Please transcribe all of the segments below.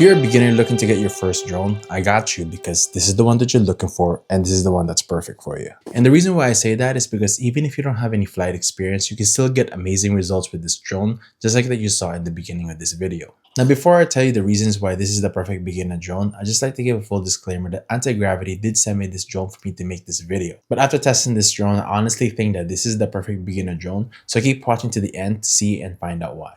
If you're a beginner looking to get your first drone, I got you because this is the one that you're looking for and this is the one that's perfect for you. And the reason why I say that is because even if you don't have any flight experience, you can still get amazing results with this drone, just like that you saw in the beginning of this video. Now, before I tell you the reasons why this is the perfect beginner drone, I'd just like to give a full disclaimer that Antigravity did send me this drone for me to make this video. But after testing this drone, I honestly think that this is the perfect beginner drone, so keep watching to the end to see and find out why.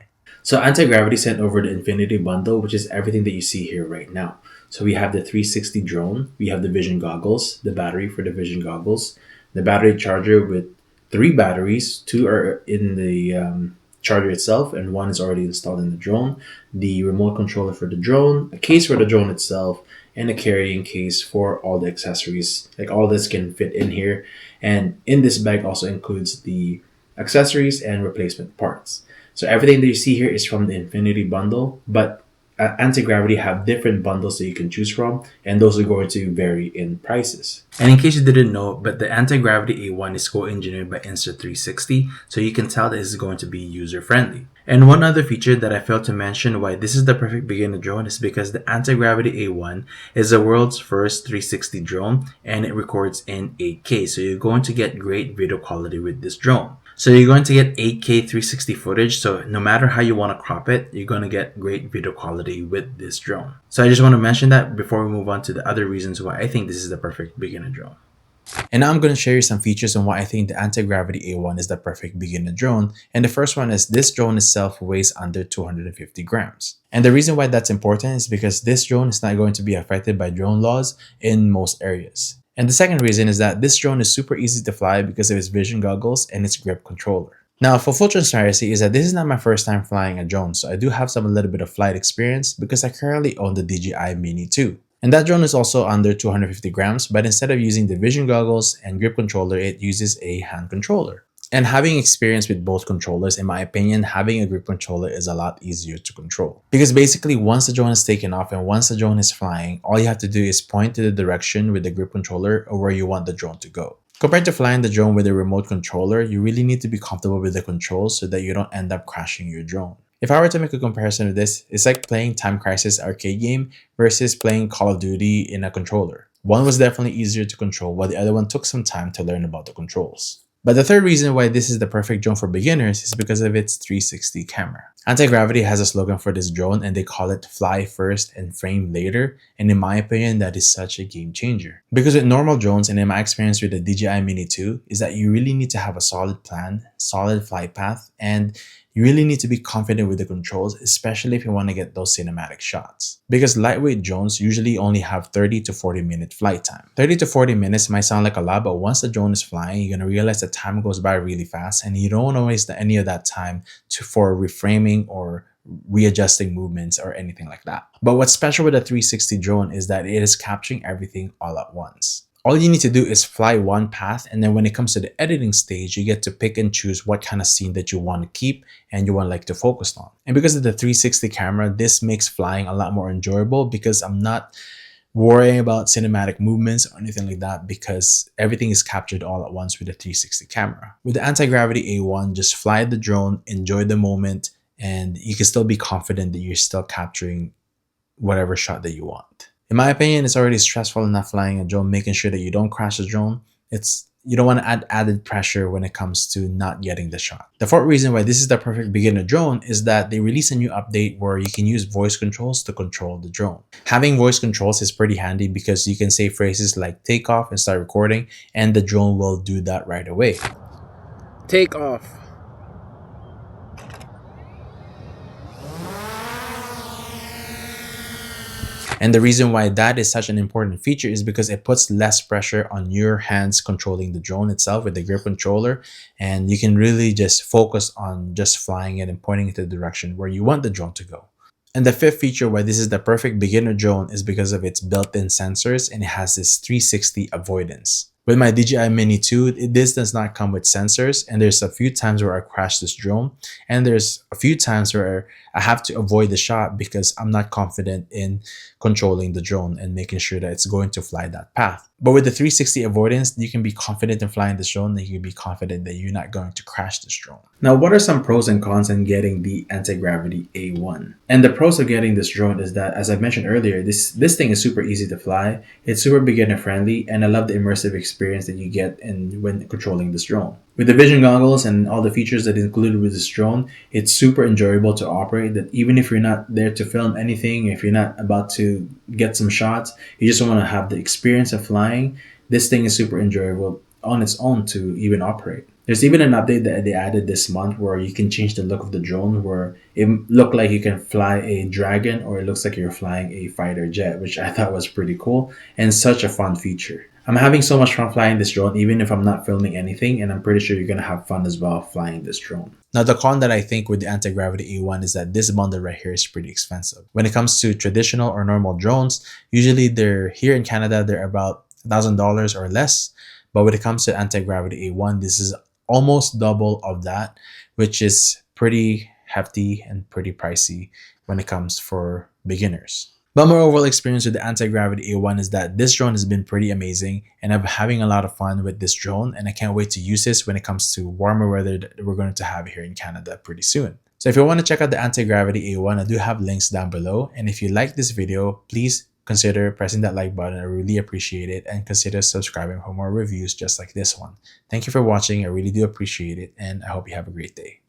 So Antigravity sent over the Infinity Bundle, which is everything that you see here right now. So we have the 360 drone, we have the vision goggles, the battery for the vision goggles, the battery charger with 3 batteries, 2 are in the charger itself and 1 is already installed in the drone, the remote controller for the drone, a case for the drone itself, and a carrying case for all the accessories. Like all this can fit in here, and in this bag also includes the accessories and replacement parts. So everything that you see here is from the Infinity Bundle, but Antigravity have different bundles that you can choose from, and those are going to vary in prices. And in case you didn't know, but the Antigravity A1 is co-engineered by Insta360, so you can tell that this is going to be user-friendly. And one other feature that I failed to mention why this is the perfect beginner drone is because the Antigravity A1 is the world's first 360 drone, and it records in 8K, so you're going to get great video quality with this drone. So you're going to get 8K 360 footage, so no matter how you want to crop it, you're going to get great video quality with this drone. So I just want to mention that before we move on to the other reasons why I think this is the perfect beginner drone. And now I'm going to share you some features on why I think the Antigravity A1 is the perfect beginner drone. And the first one is this drone itself weighs under 250 grams. And the reason why that's important is because this drone is not going to be affected by drone laws in most areas. And the second reason is that this drone is super easy to fly because of its vision goggles and its grip controller. Now, for full transparency is that this is not my first time flying a drone, so I do have a little bit of flight experience because I currently own the DJI Mini 2. And that drone is also under 250 grams, but instead of using the vision goggles and grip controller, it uses a hand controller. And having experience with both controllers, in my opinion, having a grip controller is a lot easier to control. Because basically, once the drone is taken off and once the drone is flying, all you have to do is point to the direction with the grip controller or where you want the drone to go. Compared to flying the drone with a remote controller, you really need to be comfortable with the controls so that you don't end up crashing your drone. If I were to make a comparison of this, it's like playing Time Crisis arcade game versus playing Call of Duty in a controller. One was definitely easier to control, while the other one took some time to learn about the controls. But the third reason why this is the perfect drone for beginners is because of its 360 camera. Antigravity has a slogan for this drone and they call it fly first and frame later, and in my opinion that is such a game changer. Because with normal drones and in my experience with the DJI Mini 2 is that you really need to have a solid plan, solid flight path, and you really need to be confident with the controls, especially if you want to get those cinematic shots. Because lightweight drones usually only have 30 to 40 minute flight time. 30 to 40 minutes might sound like a lot, but once the drone is flying, you're going to realize that time goes by really fast and you don't want to waste any of that time for reframing or readjusting movements or anything like that. But what's special with a 360 drone is that it is capturing everything all at once. All you need to do is fly one path, and then when it comes to the editing stage, you get to pick and choose what kind of scene that you want to keep and you want to focus on. And because of the 360 camera, this makes flying a lot more enjoyable because I'm not worrying about cinematic movements or anything like that because everything is captured all at once with the 360 camera. With the Antigravity A1, just fly the drone, enjoy the moment, and you can still be confident that you're still capturing whatever shot that you want. In my opinion, it's already stressful enough flying a drone, making sure that you don't crash the drone. You don't want to add added pressure when it comes to not getting the shot. The fourth reason why this is the perfect beginner drone is that they release a new update where you can use voice controls to control the drone. Having voice controls is pretty handy because you can say phrases like take off and start recording, and the drone will do that right away. Take off. And the reason why that is such an important feature is because it puts less pressure on your hands controlling the drone itself with the grip controller, and you can really just focus on just flying it and pointing it to the direction where you want the drone to go. And the fifth feature why this is the perfect beginner drone is because of its built-in sensors, and it has this 360 avoidance. With my DJI Mini 2, this does not come with sensors, and there's a few times where I crashed this drone, and there's a few times where I have to avoid the shot because I'm not confident in controlling the drone and making sure that it's going to fly that path. But with the 360 avoidance, you can be confident in flying this drone, and you can be confident that you're not going to crash this drone. Now, what are some pros and cons in getting the Antigravity A1? And the pros of getting this drone is that, as I mentioned earlier, this thing is super easy to fly. It's super beginner friendly, and I love the immersive experience that you get when controlling this drone. With the vision goggles and all the features that are included with this drone, it's super enjoyable to operate. That even if you're not there to film anything, if you're not about to get some shots, you just want to have the experience of flying, this thing is super enjoyable on its own to even operate. There's even an update that they added this month where you can change the look of the drone, where it looked like you can fly a dragon or it looks like you're flying a fighter jet, which I thought was pretty cool and such a fun feature. I'm having so much fun flying this drone, even if I'm not filming anything, and I'm pretty sure you're gonna have fun as well flying this drone. Now, the con that I think with the Antigravity A1 is that this bundle right here is pretty expensive. When it comes to traditional or normal drones, usually they're here in Canada, they're about $1,000 or less. But when it comes to Antigravity A1, this is almost double of that, which is pretty hefty and pretty pricey when it comes for beginners. But my overall experience with the Antigravity A1 is that this drone has been pretty amazing, and I'm having a lot of fun with this drone, and I can't wait to use this when it comes to warmer weather that we're going to have here in Canada pretty soon. So if you want to check out the Antigravity A1, I do have links down below, and if you like this video, please consider pressing that like button. I really appreciate it, and consider subscribing for more reviews just like this one. Thank you for watching. I really do appreciate it, and I hope you have a great day.